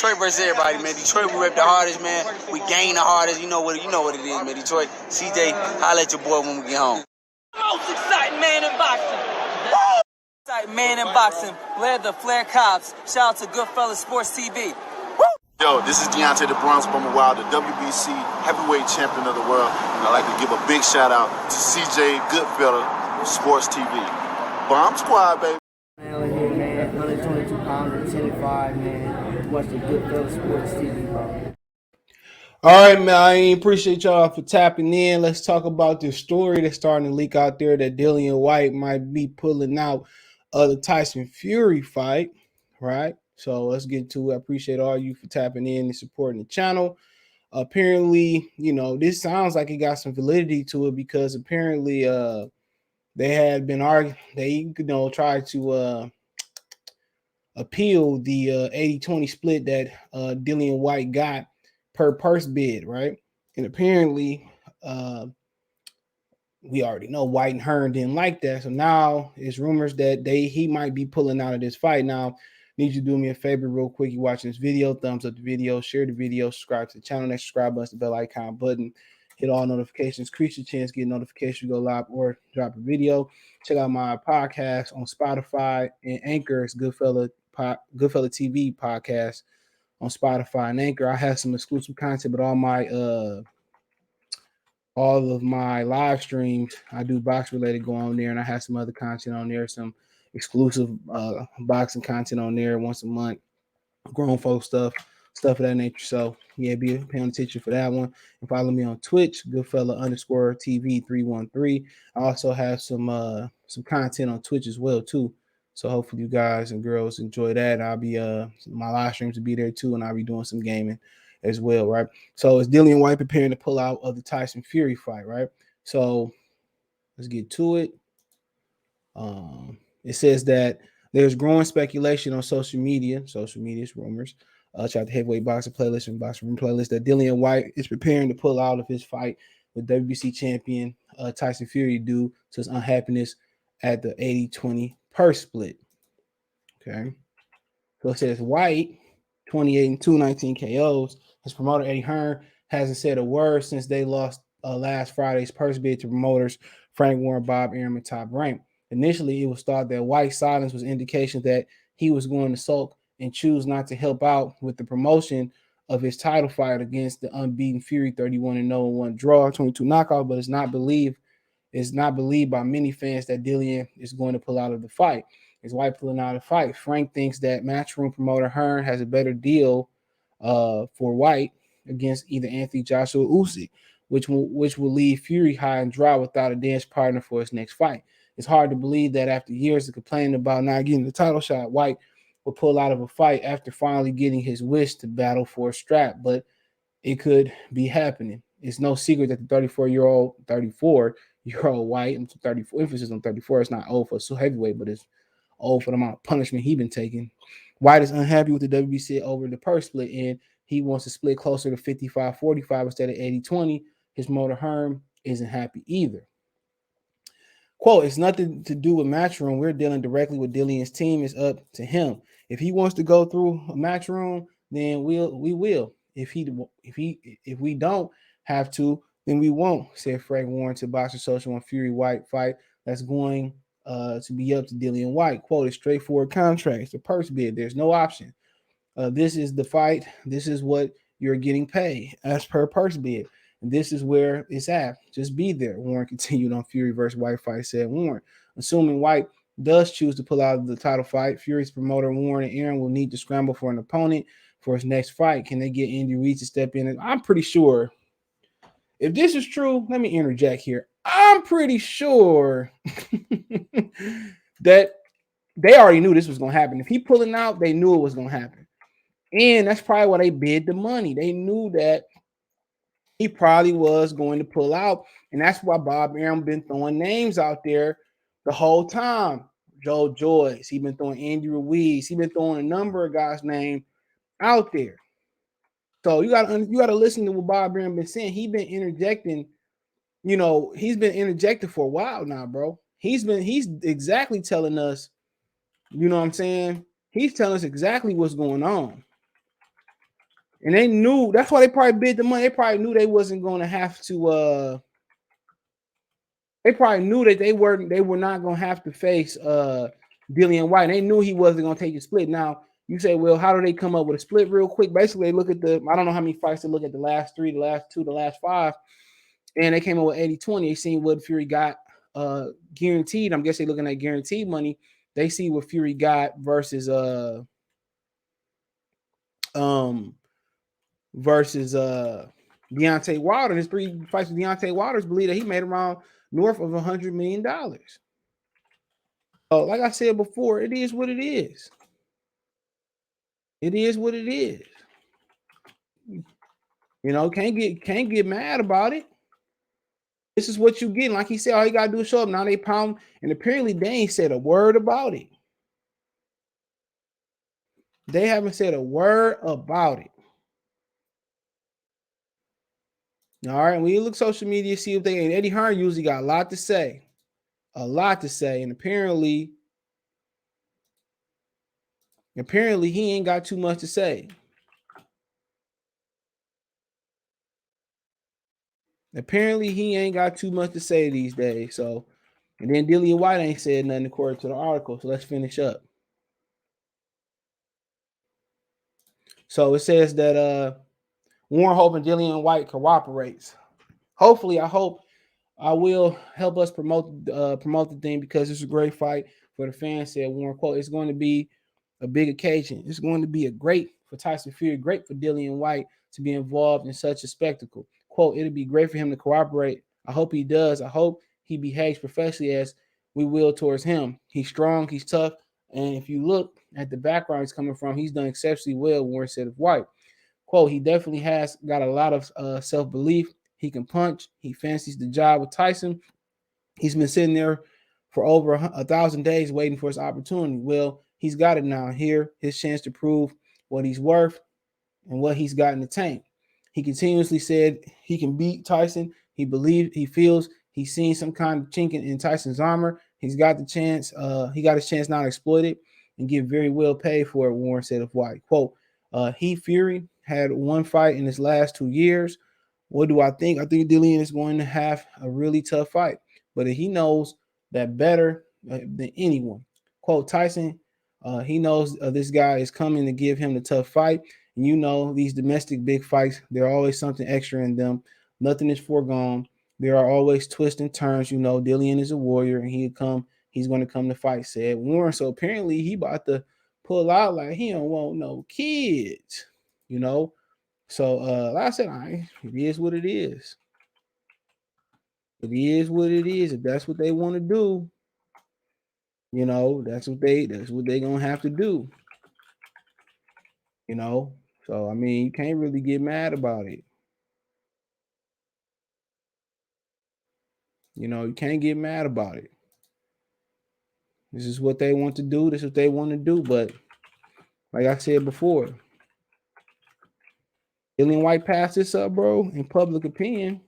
Detroit versus everybody, man. Detroit, we rep the hardest, man. We gain the hardest. You know what it is, man. Detroit, CJ, holla at your boy when we get home. Most exciting man in boxing. Exciting man in boxing. Led the Flair Cops. Shout out to Goodfellas Sports TV. Yo, this is Deontay the Bronx Bummer Wild, the WBC heavyweight champion of the world. And I'd like to give a big shout out to CJ Goodfellas Sports TV. Bomb Squad, baby. Man, here, man. 122 pounds and 10-5, man. Watch the Goodfellas Sports TV, bro. All right, man. I appreciate y'all for tapping in. Let's talk about this story that's starting to leak out there that Dillian Whyte might be pulling out of the Tyson Fury fight, right? So let's get to it. I appreciate all you for tapping in and supporting the channel. Apparently, this sounds like it got some validity to it because apparently they had been arguing. They tried to appeal the 80-20 split that Dillian Whyte got per purse bid, right? And apparently we already know Whyte and Hearn didn't like that. So now it's rumors that he might be pulling out of this fight. Now, need you to do me a favor real quick. You watching this video, thumbs up the video, share the video, subscribe to the channel, next subscribe button, the bell icon button, hit all notifications, increase your chance, get notifications, go live or drop a video. Check out my podcast on Spotify and Anchor. It's Goodfella TV podcast on Spotify and Anchor. I have some exclusive content, but all of my live streams, I do box related go on there, and I have some other content on there, some exclusive boxing content on there once a month, grown folk stuff of that nature. So yeah, be paying attention for that one. And follow me on Twitch, Goodfella_TV313. I also have some content on Twitch as well too. So hopefully you guys and girls enjoy that. I'll be my live streams will be there too, and I'll be doing some gaming as well, right? So it's Dillian Whyte preparing to pull out of the Tyson Fury fight, right? So let's get to it. It says that there's growing speculation on social media is rumors. Check out the heavyweight boxing playlist and boxing room playlist that Dillian Whyte is preparing to pull out of his fight with WBC champion Tyson Fury due to his unhappiness at the 80-20 purse split. Okay. So it says Whyte, 28-2, 19 KOs. His promoter Eddie Hearn hasn't said a word since they lost last Friday's purse bid to promoters Frank Warren, Bob Arum, and Top Rank. Initially, it was thought that Whyte's silence was indication that he was going to sulk and choose not to help out with the promotion of his title fight against the unbeaten Fury, 31-0-1 draw, 22 knockout. But it's not believed by many fans that Dillian is going to pull out of the fight. Is Whyte pulling out of the fight? Frank thinks that matchroom promoter Hearn has a better deal for Whyte against either Anthony Joshua or Usyk, which will leave Fury high and dry without a dance partner for his next fight. It's hard to believe that after years of complaining about not getting the title shot, Whyte will pull out of a fight after finally getting his wish to battle for a strap, but it could be happening. It's no secret that the 34-year-old Whyte, and 34, emphasis on 34, it's not old for a heavyweight, but it's old for the amount of punishment he's been taking. Whyte is unhappy with the WBC over the purse split, and he wants to split closer to 55-45 instead of 80-20. His promoter Hearn isn't happy either. Quote, it's nothing to do with Matchroom. We're dealing directly with Dillian's team. It's up to him. If he wants to go through a Matchroom, then we will. If we don't have to, then we won't, said Frank Warren to Boxer Social on Fury Whyte fight that's going to be up to Dillian Whyte. Quote, it's straightforward contract. It's a purse bid. There's no option. This is the fight. This is what you're getting paid as per purse bid. And this is where it's at. Just be there. Warren continued on Fury versus Whyte fight, said Warren. Assuming Whyte does choose to pull out of the title fight, Fury's promoter Warren and Arum will need to scramble for an opponent for his next fight. Can they get Andy Reid to step in? And I'm pretty sure, if this is true, let me interject here. I'm pretty sure that they already knew this was going to happen. If he pulling out, they knew it was going to happen. And that's probably why they bid the money. They knew that he probably was going to pull out. And that's why Bob Arum been throwing names out there the whole time. Joe Joyce. He's been throwing Andy Ruiz. He's been throwing a number of guys' name out there. So you gotta listen to what Bob Arum been saying. He's been interjecting, he's been interjecting for a while now, bro. He's exactly telling us, you know what I'm saying? He's telling us exactly what's going on. And they knew that's why they probably bid the money. They probably knew they wasn't going to have to. They probably knew that they were not going to have to face Dillian Whyte. They knew he wasn't going to take a split. Now you say, well, how do they come up with a split real quick? Basically, they look at I don't know how many fights they look at, the last 3, the last 2, the last 5, and they came up with 80-20. They seen what Fury got guaranteed. I'm guessing they're looking at guaranteed money. They see what Fury got versus Deontay Wilder. His 3 fights with Deontay Wilder, believe that he made around north of $100 million. So, like I said before, it is what it is. It is what it is. You know, can't get mad about it. This is what you get. Like he said, all you gotta do is show up. Now they pound, and apparently they ain't said a word about it. They haven't said a word about it. All right, when you look social media, see if they ain't. Eddie Hearn usually got a lot to say. And apparently he ain't got too much to say. Apparently he ain't got too much to say these days. So, and then Dillian Whyte ain't said nothing according to the article. So let's finish up. So it says that Warren Hope and Dillian Whyte cooperates. Hopefully, I will help us promote the thing, because it's a great fight for the fans, said Warren. Quote, it's going to be a big occasion. It's going to be a great for Tyson Fury, great for Dillian Whyte to be involved in such a spectacle. Quote, it'll be great for him to cooperate. I hope he does. I hope he behaves professionally as we will towards him. He's strong, he's tough, and if you look at the background he's coming from, he's done exceptionally well, Warren said of Whyte. Quote, he definitely has got a lot of self-belief. He can punch. He fancies the job with Tyson. He's been sitting there for over 1,000 days waiting for his opportunity. Well, he's got it now. Here, his chance to prove what he's worth and what he's got in the tank. He continuously said he can beat Tyson. He feels he's seen some kind of chink in Tyson's armor. He's got the chance. He got his chance now to exploit it and get very well paid for it, Warren said of Whyte. Quote, Fury had one fight in his last 2 years. What do I think? I think Dillian is going to have a really tough fight, but he knows that better than anyone. Quote, Tyson, he knows this guy is coming to give him the tough fight. And you know, these domestic big fights, there are always something extra in them. Nothing is foregone. There are always twists and turns. You know, Dillian is a warrior, and he's going to come to fight, said Warren. So apparently he about to pull out like he don't want no kids, you know. So like I said, it is what it is. It is what it is. If that's what they want to do, you know, that's what they gonna have to do. You know. So I mean, you can't really get mad about it. You know, you can't get mad about it. This is what they want to do. This is what they want to do. But like I said before, Dillian Whyte passed this up, bro, in public opinion.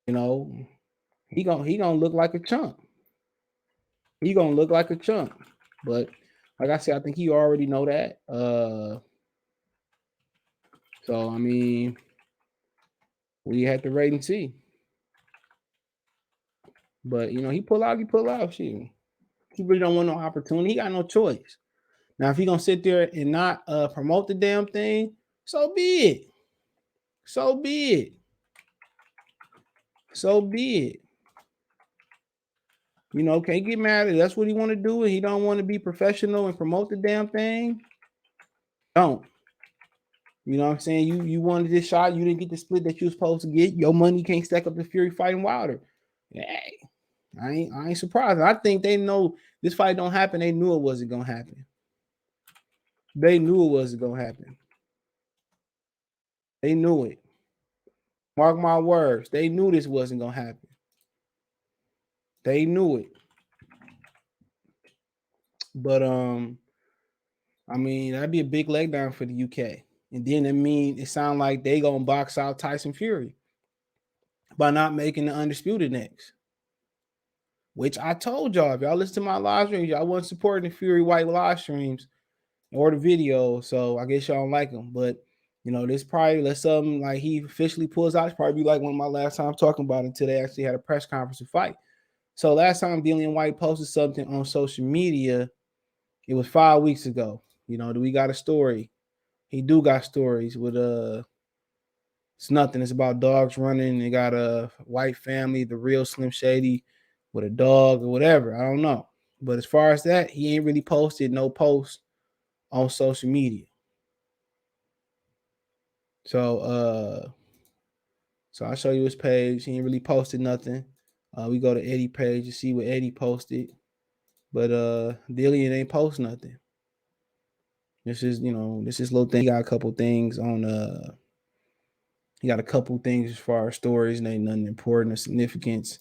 You know, he gonna look like a chump. He gonna look like a chump. But like I said, I think he already know that. So I mean, we had to wait and see. But you know, he pull out. Shit. He really don't want no opportunity. He got no choice. Now, if he gonna sit there and not promote the damn thing, so be it. So be it. So be it. You know, can't get mad at it. That's what he want to do, and he don't want to be professional and promote the damn thing. Don't. You know what I'm saying? You wanted this shot, you didn't get the split that you were supposed to get. Your money can't stack up to Fury fighting Wilder. Hey, I ain't surprised. I think they know this fight don't happen. They knew it wasn't gonna happen. They knew it wasn't gonna happen. They knew it. Mark my words. They knew this wasn't gonna happen. They knew it. But I mean, that'd be a big letdown for the UK. And then it sounds like they gonna box out Tyson Fury by not making the undisputed next. Which I told y'all, if y'all listen to my live streams, y'all wasn't supporting the Fury Whyte live streams. or the video. So I guess y'all don't like him. But you know, this probably let something like he officially pulls out. It's probably be like one of my last times talking about it until they actually had a press conference to fight. So last time Dillian Whyte posted something on social media, it was 5 weeks ago. You know, we got a story. He do got stories with it's nothing. It's about dogs running. They got a white family, the real Slim Shady, with a dog or whatever. I don't know. But as far as that, he ain't really posted no posts on social media. So I'll show you his page. He ain't really posted nothing. We go to Eddie page to see what Eddie posted. But Dillian ain't post nothing. This is little thing. He got a couple things on he got a couple things as far as stories, and ain't nothing important or significance.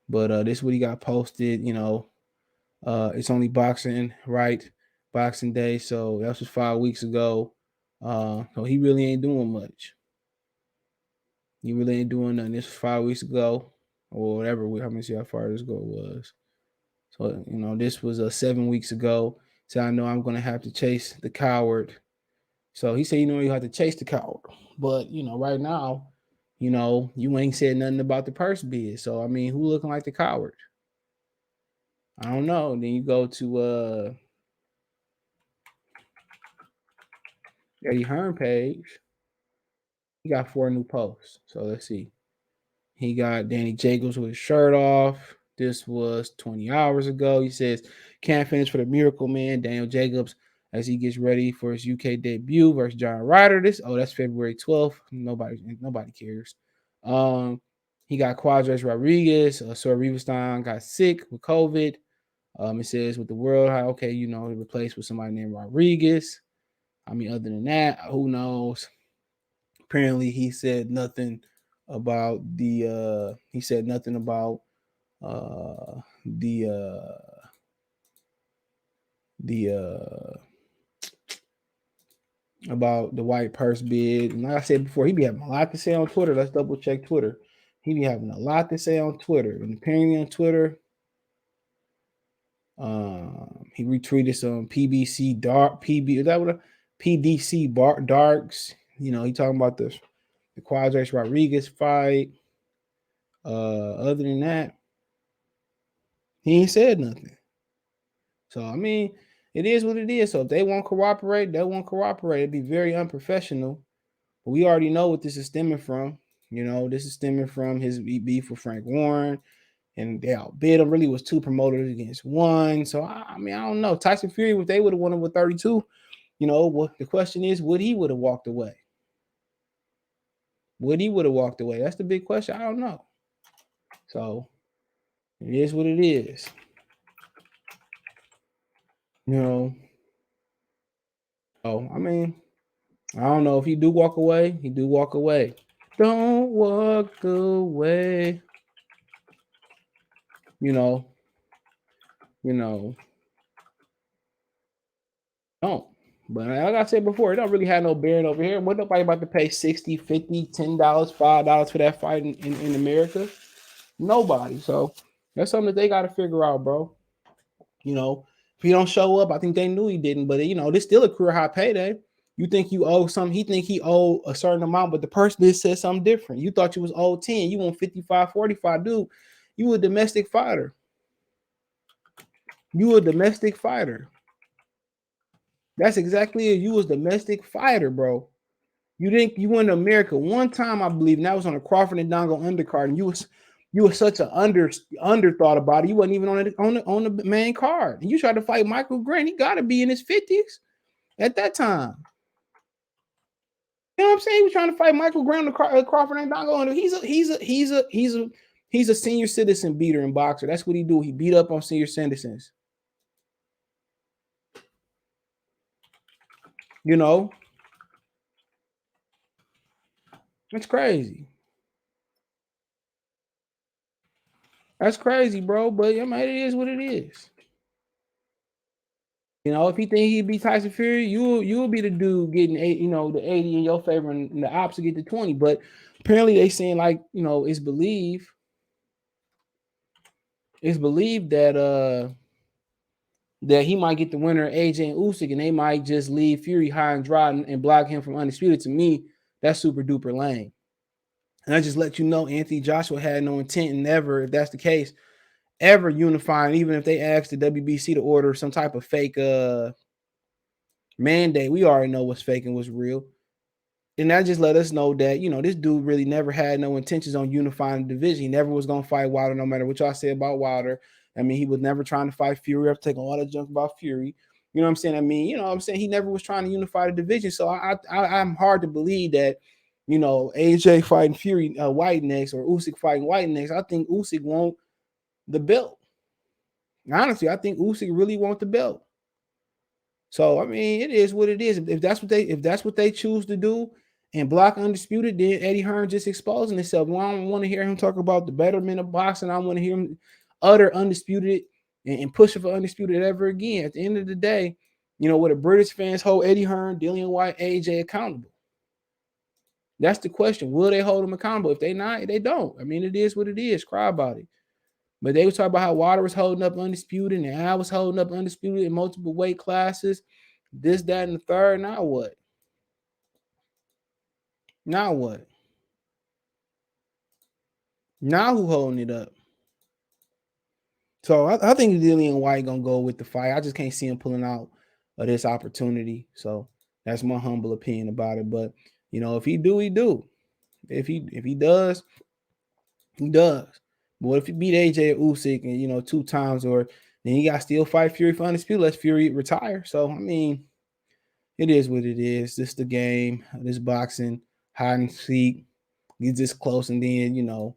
But this is what he got posted, it's only boxing, right? Boxing day. So that was just 5 weeks ago. So he really ain't doing much. He really ain't doing nothing. This was 5 weeks ago, or whatever. How many see how far this ago was? So this was 7 weeks ago. So I know I'm gonna have to chase the coward. So he said, you have to chase the coward. But right now, you ain't said nothing about the purse bid. So I mean, who looking like the coward? I don't know. Then you go to Eddie Hearn page. He got 4 new posts. So let's see. He got Danny Jacobs with his shirt off. This was 20 hours ago. He says, can't finish for the Miracle Man, Daniel Jacobs, as he gets ready for his UK debut versus John Ryder. That's February 12th. Nobody cares. He got Quadras Rodriguez. Sir Riverstein got sick with COVID. It says with the world, he replaced with somebody named Rodriguez. I mean, other than that, who knows? Apparently, he said nothing about the about the white purse bid. And like I said before, he be having a lot to say on Twitter. Let's double check Twitter. He be having a lot to say on Twitter. And apparently on Twitter, he retweeted some PBC dark PB. Is that what PDC darks? He talking about the Quadras Rodriguez fight. Other than that, he ain't said nothing. So I mean, it is what it is. So if they won't cooperate, they won't cooperate. It'd be very unprofessional. But we already know what this is stemming from. This is stemming from his beef with Frank Warren, and they outbid him. Really was 2 promoters against 1. So I mean, I don't know. Tyson Fury, if they would have won it with 32, what the question is, would he would have walked away? Would he would have walked away? That's the big question. I don't know. So it is what it is. Oh, I mean, I don't know if he do walk away. He do walk away. Don't walk away. Don't. But like I said before, it don't really have no bearing over here. What nobody about to pay $60, $50, $10, $5 for that fight in America? Nobody. So that's something that they got to figure out, bro. If he don't show up, I think they knew he didn't. But this still a career high payday. You think you owe something? He think he owe a certain amount, but the person said something different. You thought you was owed 10. You want 55, 45, dude. You a domestic fighter. You a domestic fighter. That's exactly it. You was a domestic fighter, bro. You went to America one time, I believe, and that was on a Crawford and Dongo undercard, and you was such an underthought about it. You wasn't even on the main card. And you tried to fight Michael Grant. He got to be in his 50s at that time. You know what I'm saying? He was trying to fight Michael Grant, Crawford and Dongo. He's a senior citizen beater and boxer. That's what he do. He beat up on senior citizens. That's crazy. That's crazy, bro. But I mean, it is what it is. If he think he'd beat Tyson Fury, you'll be the dude getting the 80 in your favor, and the opposite get the 20. But apparently they saying it's believed that that he might get the winner of AJ and Usyk, and they might just leave Fury high and dry and block him from undisputed. To me, that's super duper lame. And I just let you know, Anthony Joshua had no intent and never, if that's the case, ever unifying, even if they asked the WBC to order some type of fake mandate. We already know what's fake and what's real. And that just let us know that, this dude really never had no intentions on unifying the division. He never was going to fight Wilder, no matter what y'all say about Wilder. I mean, he was never trying to fight Fury. I've taken all that junk about Fury. You know what I'm saying? I mean, he never was trying to unify the division. So I'm hard to believe that, AJ fighting Fury White next, or Usyk fighting White next. I think Usyk want the belt. Honestly, I think Usyk really want the belt. So I mean, it is what it is. If that's what they choose to do and block undisputed, then Eddie Hearn just exposing himself. Well, I don't want to hear him talk about the betterment of boxing. I want to hear him utter undisputed and pushing for undisputed ever again. At the end of the day, what the British fans hold Eddie Hearn, Dillian Whyte, AJ accountable. That's the question. Will they hold them accountable? If they not, they don't. I mean, it is what it is. Cry about it. But they were talking about how Wilder was holding up undisputed and Al was holding up undisputed in multiple weight classes. This, that, and the third. Now what? Now what? Now who holding it up? So I think Dillian Whyte gonna go with the fight. I just can't see him pulling out of this opportunity. So that's my humble opinion about it. But if he do, he do. If he does, he does. But if he beat AJ or Usyk and 2 times, or then he got still fight Fury for undisputed, let Fury retire. So I mean, it is what it is. This the game. This boxing, hide and seek. Get this close, and then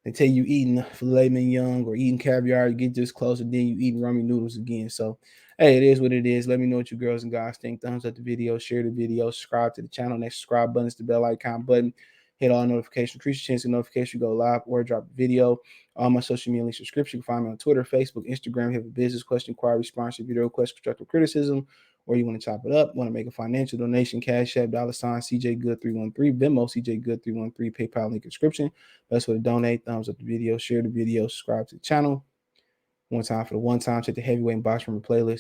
they tell you eating filet mignon or eating caviar. You get this close, and then you eating ramen noodles again. So hey, it is what it is. Let me know what you girls and guys think. Thumbs up the video, share the video, subscribe to the channel. Next subscribe button is the bell icon button. Hit all notifications, increase your chance of notification, go live or drop a video. All my social media links, subscription. You can find me on Twitter, Facebook, Instagram. If you have a business question, inquiry, sponsor, video request, constructive criticism, or you want to chop it up, want to make a financial donation, Cash App, $ CJ Good 313, Venmo, CJ Good 313, PayPal link description. Best way to donate. Thumbs up the video, share the video, subscribe to the channone. One time for the one time, check the heavyweight box from the playlist.